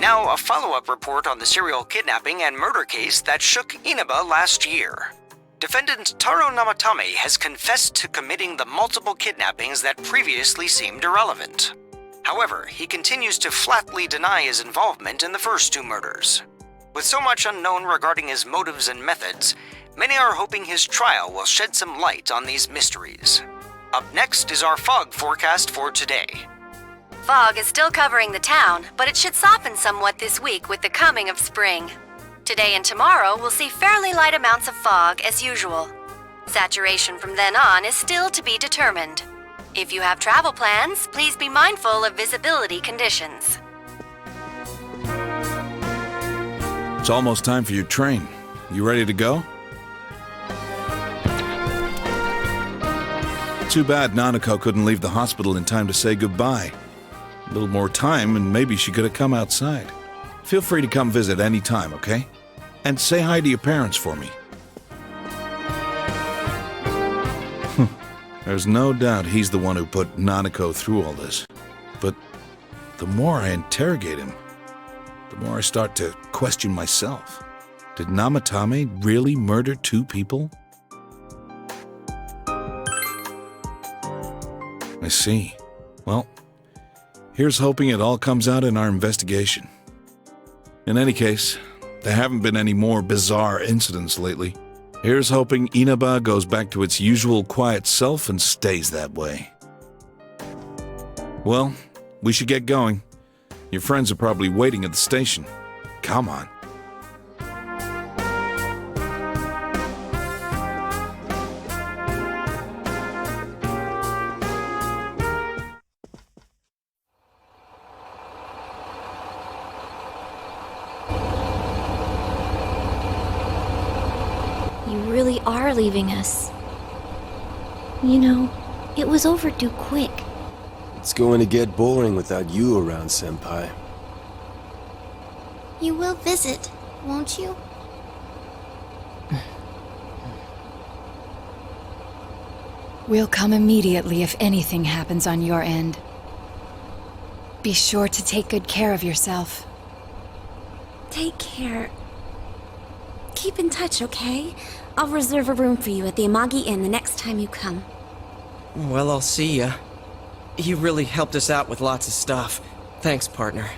Now, a follow-up report on the serial kidnapping and murder case that shook Inaba last year. Defendant Taro Namatame has confessed to committing the multiple kidnappings that previously seemed irrelevant. However, he continues to flatly deny his involvement in the first two murders. With so much unknown regarding his motives and methods, many are hoping his trial will shed some light on these mysteries. Up next is our fog forecast for today. Fog is still covering the town, but it should soften somewhat this week with the coming of spring. Today and tomorrow we'll see fairly light amounts of fog as usual. Saturation from then on is still to be determined. If you have travel plans, please be mindful of visibility conditions. It's almost time for your train. You ready to go? Too bad Nanako couldn't leave the hospital in time to say goodbye. A little more time and maybe she could have come outside. Feel free to come visit any time, okay? And say hi to your parents for me. There's no doubt he's the one who put Nanako through all this. But the more I interrogate him, the more I start to question myself. Did Namatame really murder two people? I see. Well, here's hoping it all comes out in our investigation. In any case, there haven't been any more bizarre incidents lately. Here's hoping Inaba goes back to its usual quiet self and stays that way. Well, we should get going. Your friends are probably waiting at the station. Come on. You really are leaving us. You know, it was overdue quick. It's going to get boring without you around, Senpai. You will visit, won't you? We'll come immediately if anything happens on your end. Be sure to take good care of yourself. Take care. Keep in touch, okay? I'll reserve a room for you at the Amagi Inn the next time you come. Well, I'll see ya. You really helped us out with lots of stuff. Thanks, partner.